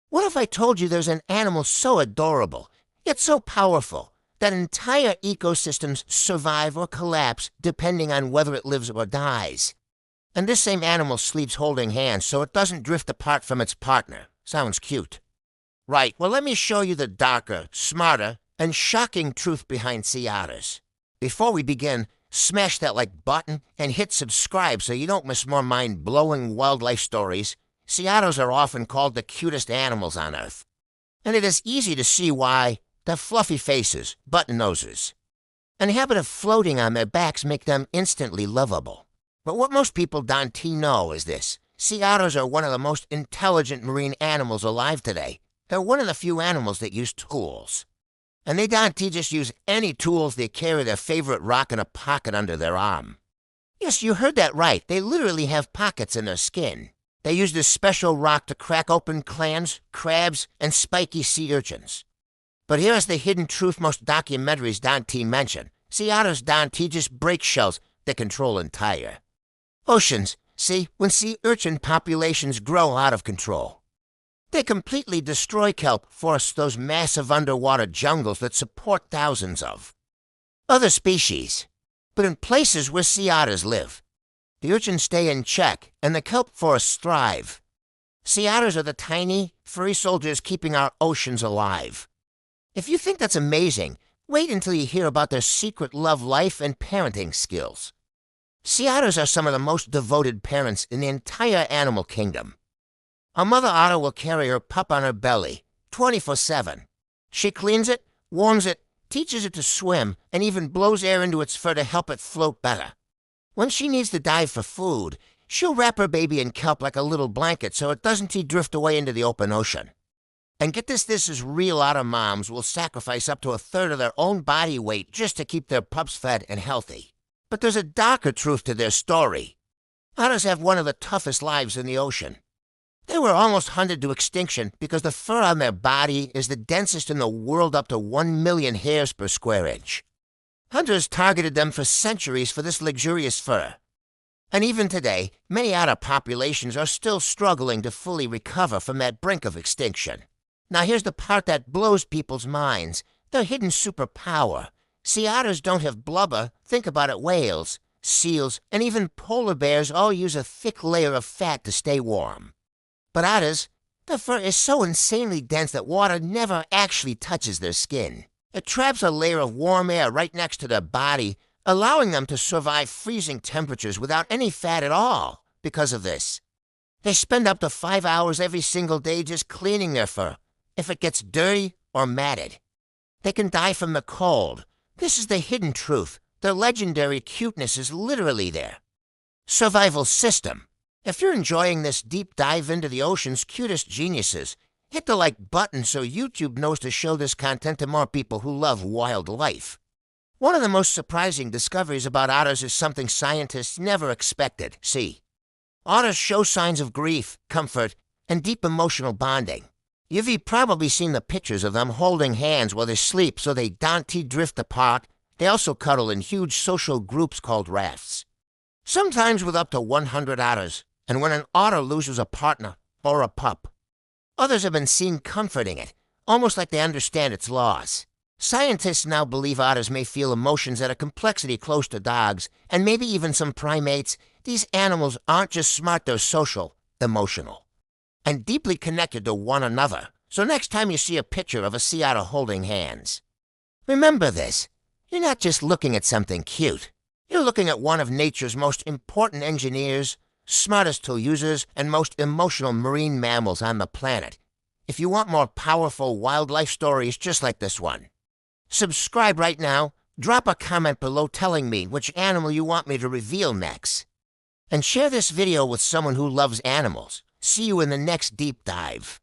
What if I told you there's an animal so adorable, yet so powerful, that entire ecosystems survive or collapse depending on whether it lives or dies? And this same animal sleeps holding hands so it doesn't drift apart from its partner. Sounds cute. Right, well let me show you the darker, smarter, and shocking truth behind sea otters. Before we begin, smash that like button and hit subscribe so you don't miss more mind-blowing wildlife stories. Sea otters are often called the cutest animals on Earth. And it is easy to see why. Their fluffy faces, button noses, and the habit of floating on their backs make them instantly lovable. But what most people don't know is this. Sea otters are one of the most intelligent marine animals alive today. They're one of the few animals that use tools. And they don't just use any tools. They carry their favorite rock in a pocket under their arm. Yes, you heard that right. They literally have pockets in their skin. They use this special rock to crack open clams, crabs, and spiky sea urchins. But here's the hidden truth most documentaries don't mention. Sea otters don't just break shells, they control entire oceans. See, when sea urchin populations grow out of control, they completely destroy kelp forests, those massive underwater jungles that support thousands of other species. But in places where sea otters live, the urchins stay in check and the kelp forests thrive. Sea otters are the tiny, furry soldiers keeping our oceans alive. If you think that's amazing, wait until you hear about their secret love life and parenting skills. Sea otters are some of the most devoted parents in the entire animal kingdom. A mother otter will carry her pup on her belly, 24/7. She cleans it, warms it, teaches it to swim, and even blows air into its fur to help it float better. When she needs to dive for food, she'll wrap her baby in kelp like a little blanket so it doesn't drift away into the open ocean. And get this is real otter moms will sacrifice up to 1/3 of their own body weight just to keep their pups fed and healthy. But there's a darker truth to their story. Otters have one of the toughest lives in the ocean. They were almost hunted to extinction because the fur on their body is the densest in the world, up to 1 million hairs per square inch. Hunters targeted them for centuries for this luxurious fur. And even today, many otter populations are still struggling to fully recover from that brink of extinction. Now here's the part that blows people's minds. Their hidden superpower. Sea otters don't have blubber. Think about it, whales, seals, and even polar bears all use a thick layer of fat to stay warm. But otters, their fur is so insanely dense that water never actually touches their skin. It traps a layer of warm air right next to their body, allowing them to survive freezing temperatures without any fat at all. Because of this, they spend up to 5 hours every single day just cleaning their fur if it gets dirty or matted. They can die from the cold. This is the hidden truth. Their legendary cuteness is literally their survival system. If you're enjoying this deep dive into the ocean's cutest geniuses, hit the like button so YouTube knows to show this content to more people who love wildlife. One of the most surprising discoveries about otters is something scientists never expected. See, otters show signs of grief, comfort, and deep emotional bonding. You've probably seen the pictures of them holding hands while they sleep so they don't drift apart. They also cuddle in huge social groups called rafts, sometimes with up to 100 otters. And when an otter loses a partner or a pup, others have been seen comforting it, almost like they understand its loss. Scientists now believe otters may feel emotions at a complexity close to dogs, and maybe even some primates. These animals aren't just smart, they're social, emotional, and deeply connected to one another. So next time you see a picture of a sea otter holding hands, remember this. You're not just looking at something cute. You're looking at one of nature's most important engineers, smartest tool users, and most emotional marine mammals on the planet. If you want more powerful wildlife stories just like this one, subscribe right now. Drop a comment below telling me which animal you want me to reveal next. And share this video with someone who loves animals. See you in the next deep dive.